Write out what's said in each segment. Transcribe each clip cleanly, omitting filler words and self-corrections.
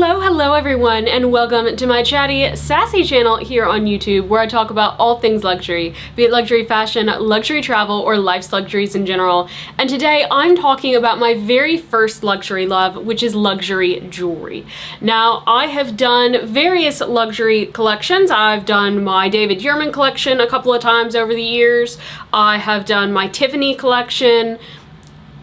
Hello everyone, and welcome to my chatty, sassy channel here on YouTube, where I talk about all things luxury, be it luxury fashion, luxury travel, or life's luxuries in general. And today I'm talking about my very first luxury love, which is luxury jewelry. Now, I have done various luxury collections. I've done my David Yurman collection a couple of times over the years. I have done my Tiffany collection.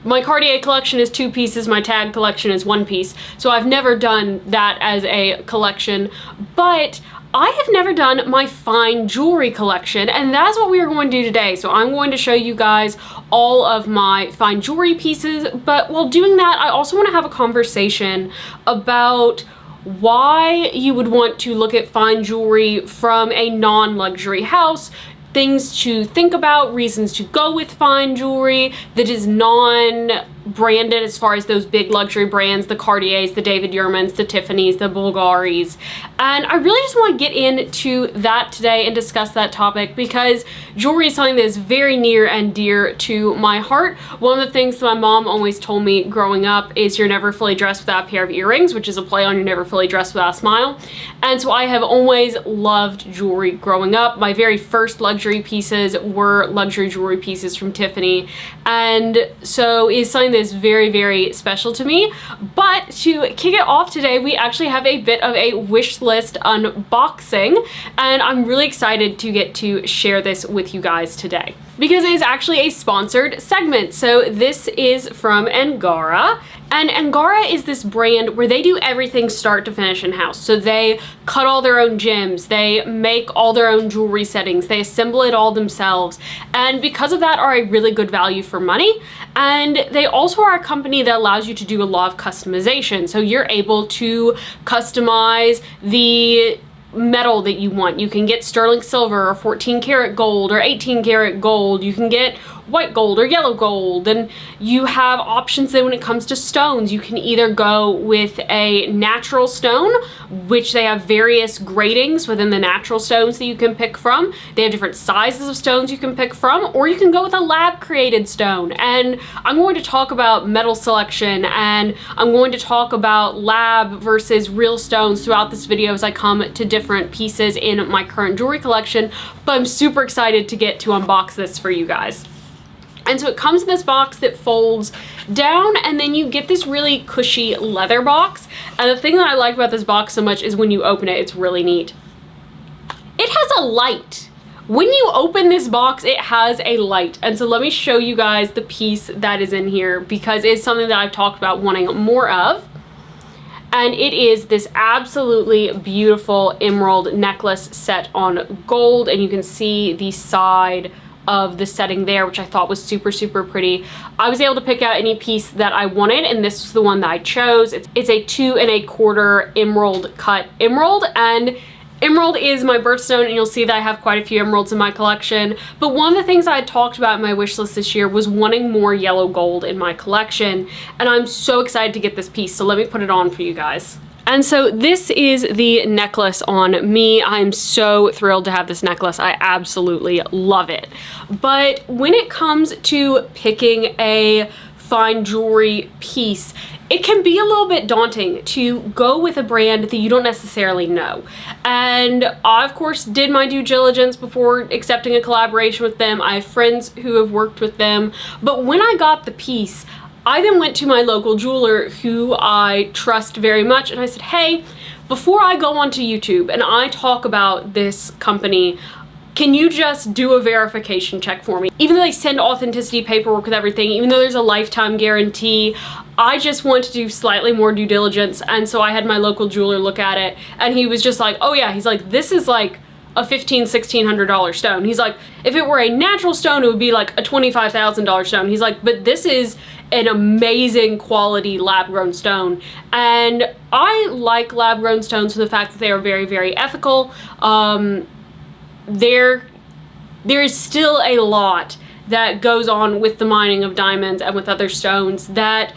My Cartier collection is 2 pieces, my tag collection is 1 piece, so I've never done that as a collection, but I have never done my fine jewelry collection, and that's what we are going to do today. So I'm going to show you guys all of my fine jewelry pieces, but while doing that, I also want to have a conversation about why you would want to look at fine jewelry from a non-luxury house, things to think about, reasons to go with fine jewelry that is non-branded as far as those big luxury brands, the Cartiers, the David Yurmans, the Tiffany's, the Bulgaris. And I really just want to get into that today and discuss that topic because jewelry is something that is very near and dear to my heart. One of the things that my mom always told me growing up is you're never fully dressed without a pair of earrings, which is a play on you're never fully dressed without a smile. And so I have always loved jewelry growing up. My very first luxury pieces were luxury jewelry pieces from Tiffany, and so it's something that's very, very special to me. But to kick it off today, we actually have a bit of a wish list unboxing, and I'm really excited to get to share this with you guys today because it is actually a sponsored segment. So this is from Angara, and Angara is this brand where they do everything start to finish in-house. So they cut all their own gems, they make all their own jewelry settings, they assemble it all themselves, and because of that are a really good value for money. And they also are a company that allows you to do a lot of customization. So you're able to customize the metal that you want. You can get sterling silver or 14 karat gold or 18 karat gold. You can get white gold or yellow gold, and you have options then when it comes to stones. You can either go with a natural stone, which they have various gradings within the natural stones that you can pick from. They have different sizes of stones you can pick from, or you can go with a lab created stone. And I'm going to talk about metal selection, and I'm going to talk about lab versus real stones throughout this video as I come to different pieces in my current jewelry collection, but I'm super excited to get to unbox this for you guys. And so it comes in this box that folds down, and then you get this really cushy leather box. And the thing that I like about this box so much is when you open it, it's really neat. It has a light. When you open this box, it has a light. And so let me show you guys the piece that is in here because it's something that I've talked about wanting more of. And it is this absolutely beautiful emerald necklace set on gold, and you can see the side of the setting there, which I thought was super, super pretty. I was able to pick out any piece that I wanted, and this was the one that I chose. It's a 2 1/4 emerald cut emerald, and emerald is my birthstone, and you'll see that I have quite a few emeralds in my collection. But one of the things I had talked about in my wish list this year was wanting more yellow gold in my collection, and I'm so excited to get this piece, so let me put it on for you guys. And so this is the necklace on me. I'm so thrilled to have this necklace. I absolutely love it. But when it comes to picking a fine jewelry piece, it can be a little bit daunting to go with a brand that you don't necessarily know. And I, of course, did my due diligence before accepting a collaboration with them. I have friends who have worked with them. But when I got the piece, I then went to my local jeweler who I trust very much, and I said, hey, before I go onto YouTube and I talk about this company, can you just do a verification check for me? Even though they send authenticity paperwork with everything, even though there's a lifetime guarantee, I just want to do slightly more due diligence. And so I had my local jeweler look at it, and he was just like, oh yeah, he's like, this is like a $1,500–1,600 stone. He's like, if it were a natural stone, it would be like a $25,000 stone. He's like, but this is an amazing quality lab-grown stone. And I like lab-grown stones for the fact that they are very, very ethical. There is still a lot that goes on with the mining of diamonds and with other stones that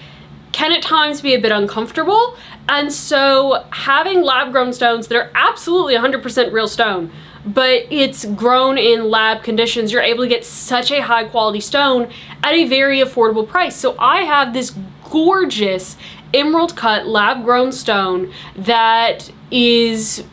can at times be a bit uncomfortable. And so having lab-grown stones that are absolutely 100% real stone, but it's grown in lab conditions, you're able to get such a high quality stone at a very affordable price. So I have this gorgeous emerald cut lab grown stone that is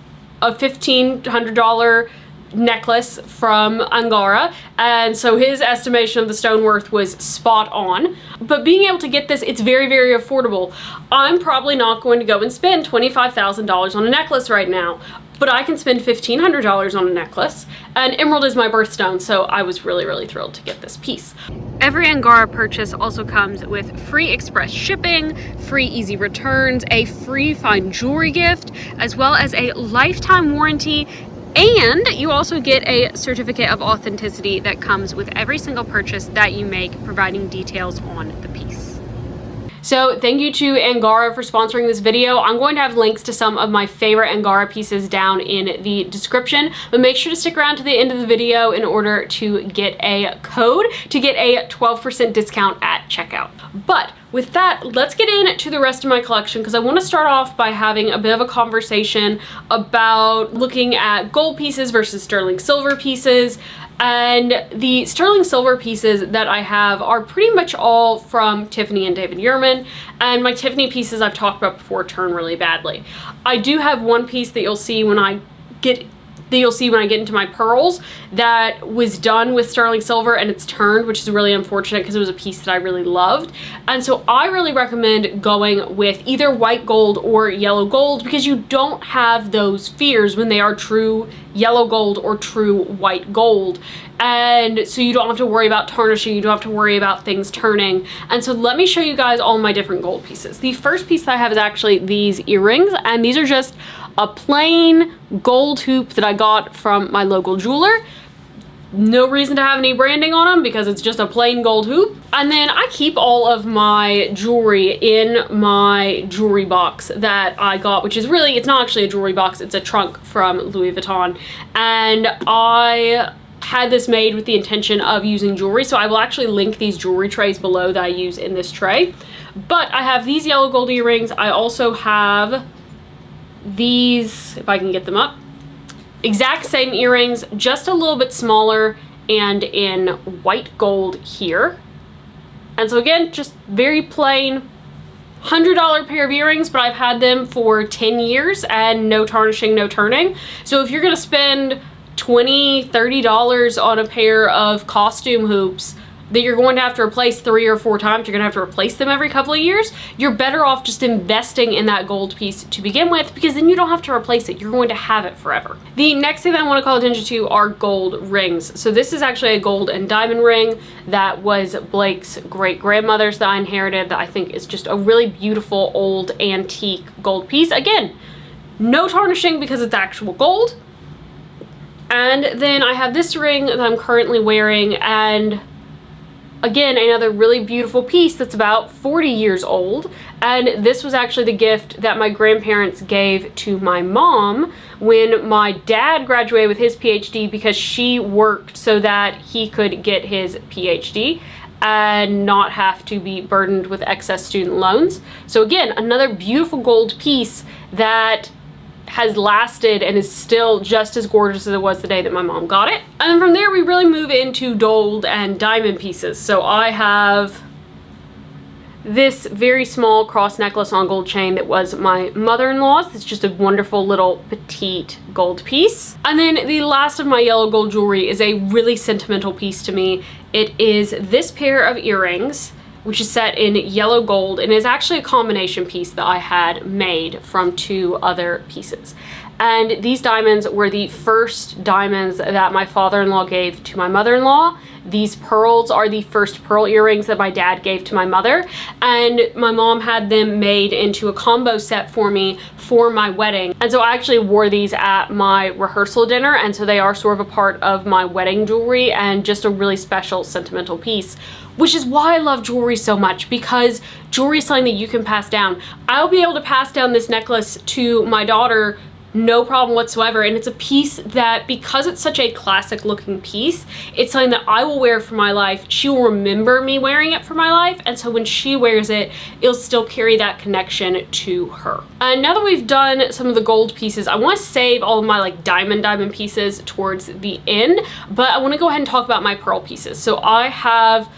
a $1,500 necklace from Angara, and so his estimation of the stone worth was spot on. But being able to get this, it's very, very affordable. I'm probably not going to go and spend $25,000 on a necklace right now, but I can spend $1,500 on a necklace, and emerald is my birthstone, so I was really, really thrilled to get this piece. Every Angara purchase also comes with free express shipping, free easy returns, a free fine jewelry gift, as well as a lifetime warranty. And you also get a certificate of authenticity that comes with every single purchase that you make, providing details on the piece. So thank you to Angara for sponsoring this video. I'm going to have links to some of my favorite Angara pieces down in the description, but make sure to stick around to the end of the video in order to get a code to get a 12% discount at checkout. But with that, let's get into the rest of my collection, because I want to start off by having a bit of a conversation about looking at gold pieces versus sterling silver pieces. And the sterling silver pieces that I have are pretty much all from Tiffany and David Yurman, and my Tiffany pieces I've talked about before turn really badly. I do have one piece that you'll see when I get into my pearls that was done with sterling silver and it's turned, which is really unfortunate because it was a piece that I really loved. And so I really recommend going with either white gold or yellow gold, because you don't have those fears when they are true yellow gold or true white gold. And so you don't have to worry about tarnishing, you don't have to worry about things turning. And so let me show you guys all my different gold pieces. The first piece that I have is actually these earrings, and these are just a plain gold hoop that I got from my local jeweler. No reason to have any branding on them because it's just a plain gold hoop. And then I keep all of my jewelry in my jewelry box that I got, which is really, it's not actually a jewelry box, it's a trunk from Louis Vuitton. And I had this made with the intention of using jewelry, so I will actually link these jewelry trays below that I use in this tray. But I have these yellow gold earrings. I also have these, if I can get them up, exact same earrings, just a little bit smaller and in white gold here. And so again, just very plain $100 pair of earrings, but I've had them for 10 years and no tarnishing, no turning. So if you're gonna spend $20, $30 on a pair of costume hoops that you're going to have to replace 3 or 4 times, you're gonna have to replace them every couple of years, you're better off just investing in that gold piece to begin with, because then you don't have to replace it. You're going to have it forever. The next thing that I want to call attention to are gold rings. So this is actually a gold and diamond ring that was Blake's great-grandmother's that I inherited, that I think is just a really beautiful old antique gold piece. Again, no tarnishing because it's actual gold. And then I have this ring that I'm currently wearing, and again, another really beautiful piece that's about 40 years old. And this was actually the gift that my grandparents gave to my mom when my dad graduated with his PhD, because she worked so that he could get his PhD and not have to be burdened with excess student loans. So again, another beautiful gold piece that has lasted and is still just as gorgeous as it was the day that my mom got it. And then from there we really move into gold and diamond pieces. So I have this very small cross necklace on gold chain that was my mother-in-law's. It's just a wonderful little petite gold piece. And then the last of my yellow gold jewelry is a really sentimental piece to me. It is this pair of earrings, which is set in yellow gold, and is actually a combination piece that I had made from 2 other pieces. And these diamonds were the first diamonds that my father-in-law gave to my mother-in-law. These pearls are the first pearl earrings that my dad gave to my mother, and my mom had them made into a combo set for me for my wedding. And so I actually wore these at my rehearsal dinner, and so they are sort of a part of my wedding jewelry and just a really special sentimental piece, which is why I love jewelry so much, because jewelry is something that you can pass down. I'll be able to pass down this necklace to my daughter no problem whatsoever, and it's a piece that, because it's such a classic looking piece, it's something that I will wear for my life. She will remember me wearing it for my life, and so when she wears it, it'll still carry that connection to her. And now that we've done some of the gold pieces, I want to save all of my like diamond pieces towards the end, but I want to go ahead and talk about my pearl pieces. So I have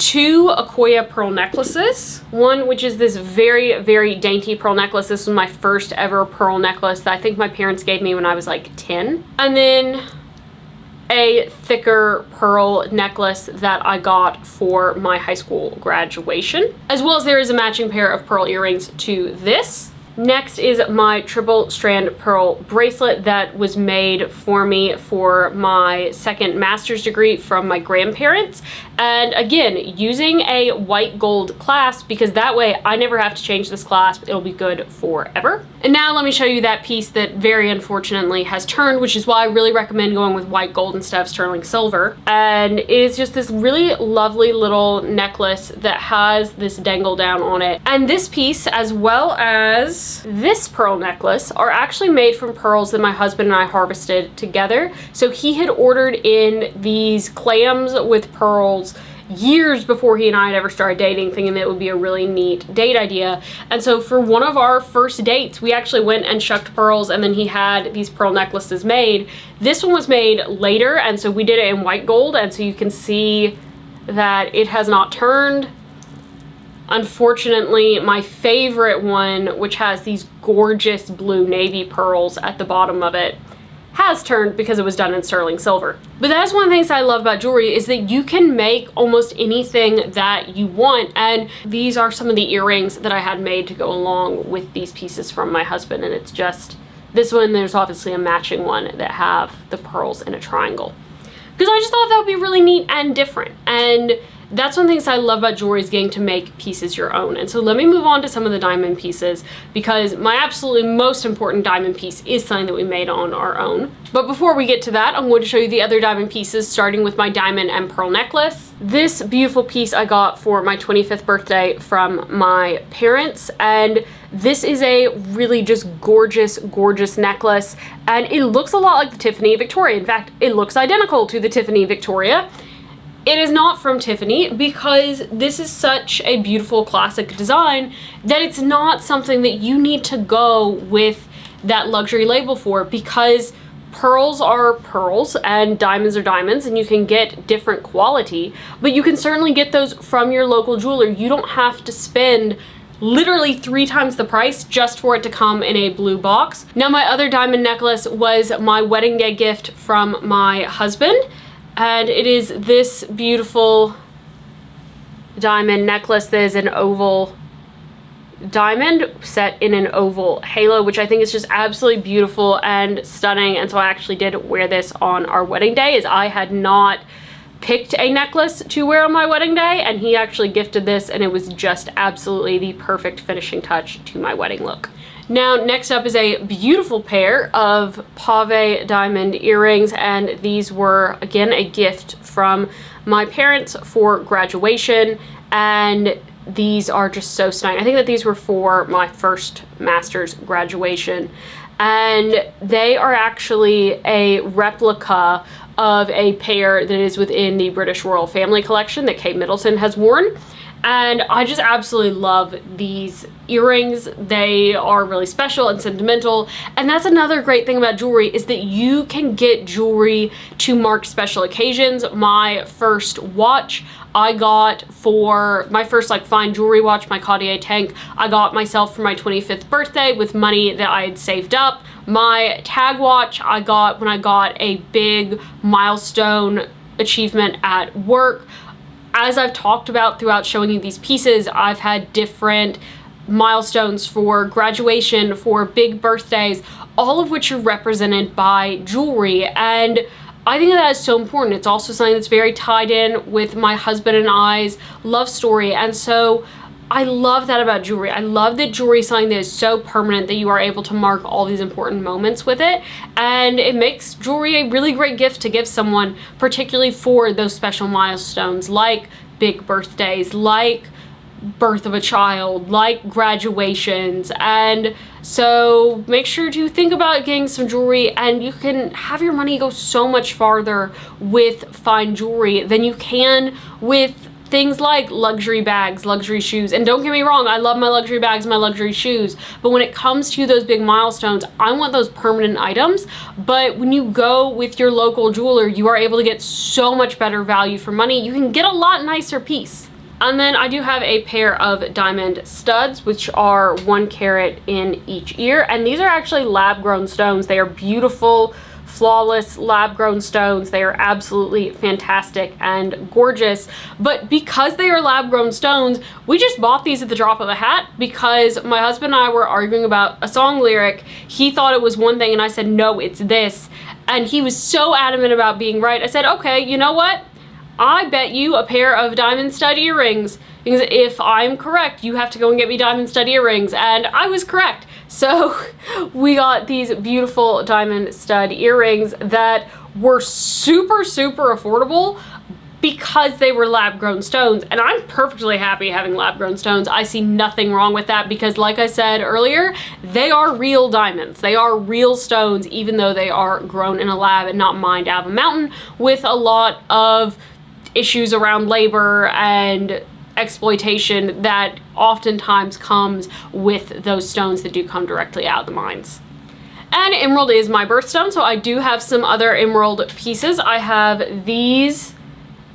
2 Akoya pearl necklaces. One, which is this very, very dainty pearl necklace. This was my first ever pearl necklace that I think my parents gave me when I was like 10. And then a thicker pearl necklace that I got for my high school graduation. As well as there is a matching pair of pearl earrings to this. Next is my triple strand pearl bracelet that was made for me for my second master's degree from my grandparents. And again, using a white gold clasp, because that way I never have to change this clasp. It'll be good forever. And now let me show you that piece that very unfortunately has turned, which is why I really recommend going with white gold instead of sterling silver. And it is just this really lovely little necklace that has this dangle down on it. And this piece, as well as this pearl necklace, are actually made from pearls that my husband and I harvested together. So he had ordered in these clams with pearls years before he and I had ever started dating, thinking that it would be a really neat date idea. And so for one of our first dates, we actually went and shucked pearls, and then he had these pearl necklaces made. This one was made later, and so we did it in white gold, and so you can see that it has not turned. Unfortunately, my favorite one, which has these gorgeous blue navy pearls at the bottom of it, has turned because it was done in sterling silver. But that's one of the things I love about jewelry, is that you can make almost anything that you want. And these are some of the earrings that I had made to go along with these pieces from my husband. And it's just this one, there's obviously a matching one that have the pearls in a triangle, because I just thought that would be really neat and different. And that's one of the things I love about jewelry, is getting to make pieces your own. And so let me move on to some of the diamond pieces, because my absolutely most important diamond piece is something that we made on our own. But before we get to that, I'm going to show you the other diamond pieces, starting with my diamond and pearl necklace. This beautiful piece I got for my 25th birthday from my parents, and this is a really just gorgeous, gorgeous necklace, and it looks a lot like the Tiffany Victoria. In fact, it looks identical to the Tiffany Victoria. It is not from Tiffany, because this is such a beautiful classic design that it's not something that you need to go with that luxury label for, because pearls are pearls and diamonds are diamonds, and you can get different quality, but you can certainly get those from your local jeweler. You don't have to spend literally 3 times the price just for it to come in a blue box. Now, my other diamond necklace was my wedding day gift from my husband. And it is this beautiful diamond necklace that is an oval diamond set in an oval halo, which I think is just absolutely beautiful and stunning. And so I actually did wear this on our wedding day, as I had not picked a necklace to wear on my wedding day, and he actually gifted this, and it was just absolutely the perfect finishing touch to my wedding look. Now, next up is a beautiful pair of pave diamond earrings, and these were, again, a gift from my parents for graduation, and these are just so stunning. I think that these were for my first master's graduation, and they are actually a replica of a pair that is within the British Royal Family collection that Kate Middleton has worn. And I just absolutely love these earrings. They are really special and sentimental. And that's another great thing about jewelry, is that you can get jewelry to mark special occasions. My first watch I got for my first like fine jewelry watch, my Cartier tank, I got myself for my 25th birthday with money that I had saved up. My tag watch I got when I got a big milestone achievement at work. As I've talked about throughout showing you these pieces, I've had different milestones for graduation, for big birthdays, all of which are represented by jewelry. And I think that is so important. It's also something that's very tied in with my husband and I's love story. And so I love that about jewelry. I love that jewelry is something that is so permanent that you are able to mark all these important moments with it. And it makes jewelry a really great gift to give someone, particularly for those special milestones, like big birthdays, like birth of a child, like graduations. And so make sure to think about getting some jewelry, and you can have your money go so much farther with fine jewelry than you can with things like luxury bags, luxury shoes. And don't get me wrong, I love my luxury bags, my luxury shoes, but when it comes to those big milestones, I want those permanent items. But when you go with your local jeweler, you are able to get so much better value for money. You can get a lot nicer piece. And then I do have a pair of diamond studs, which are 1 carat in each ear. And these are actually lab-grown stones. They are beautiful, flawless lab-grown stones. They are absolutely fantastic and gorgeous. But because they are lab-grown stones, we just bought these at the drop of a hat because my husband and I were arguing about a song lyric. He thought it was one thing and I said, no, it's this. And he was so adamant about being right. I said, okay, you know what? I bet you a pair of diamond stud earrings, because if I'm correct, you have to go and get me diamond stud earrings, and I was correct. So we got these beautiful diamond stud earrings that were super, super affordable because they were lab-grown stones, and I'm perfectly happy having lab-grown stones. I see nothing wrong with that because, like I said earlier, they are real diamonds. They are real stones, even though they are grown in a lab and not mined out of a mountain with a lot of issues around labor and exploitation that oftentimes comes with those stones that do come directly out of the mines. And emerald is my birthstone, so I do have some other emerald pieces. I have these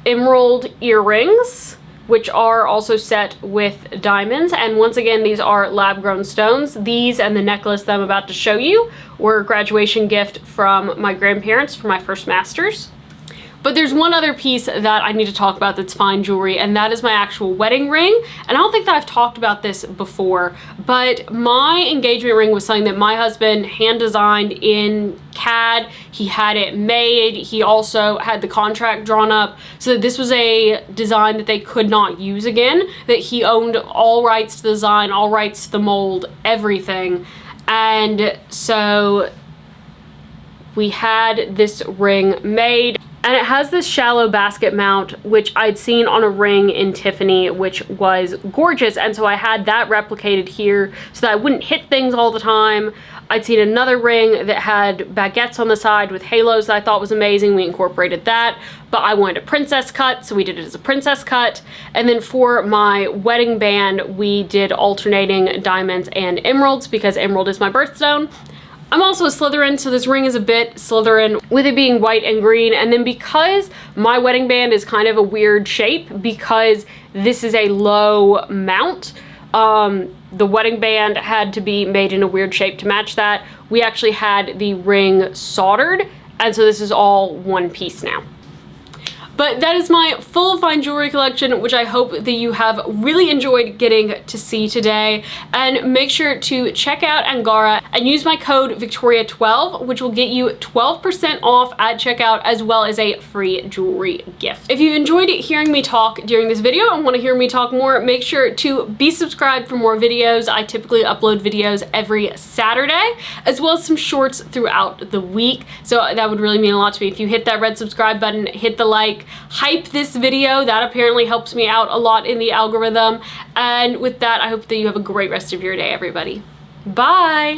emerald earrings, which are also set with diamonds, and once again, these are lab-grown stones. These and the necklace that I'm about to show you were a graduation gift from my grandparents for my first master's. But there's one other piece that I need to talk about that's fine jewelry, and that is my actual wedding ring. And I don't think that I've talked about this before, but my engagement ring was something that my husband hand designed in CAD. He had it made. He also had the contract drawn up. So this was a design that they could not use again, that he owned all rights to the design, all rights to the mold, everything. And so we had this ring made. And it has this shallow basket mount, which I'd seen on a ring in Tiffany, which was gorgeous. And so I had that replicated here so that I wouldn't hit things all the time. I'd seen another ring that had baguettes on the side with halos that I thought was amazing. We incorporated that, but I wanted a princess cut, so we did it as a princess cut. And then for my wedding band, we did alternating diamonds and emeralds because emerald is my birthstone. I'm also a Slytherin, so this ring is a bit Slytherin with it being white and green. And then because my wedding band is kind of a weird shape, because this is a low mount, the wedding band had to be made in a weird shape to match that. We actually had the ring soldered, and so this is all one piece now. But that is my full fine jewelry collection, which I hope that you have really enjoyed getting to see today. And make sure to check out Angara and use my code Victoria12, which will get you 12% off at checkout, as well as a free jewelry gift. If you've enjoyed hearing me talk during this video and want to hear me talk more, make sure to be subscribed for more videos. I typically upload videos every Saturday, as well as some shorts throughout the week. So that would really mean a lot to me if you hit that red subscribe button, hit the like, hype this video. That apparently helps me out a lot in the algorithm. And with that, I hope that you have a great rest of your day, everybody. Bye!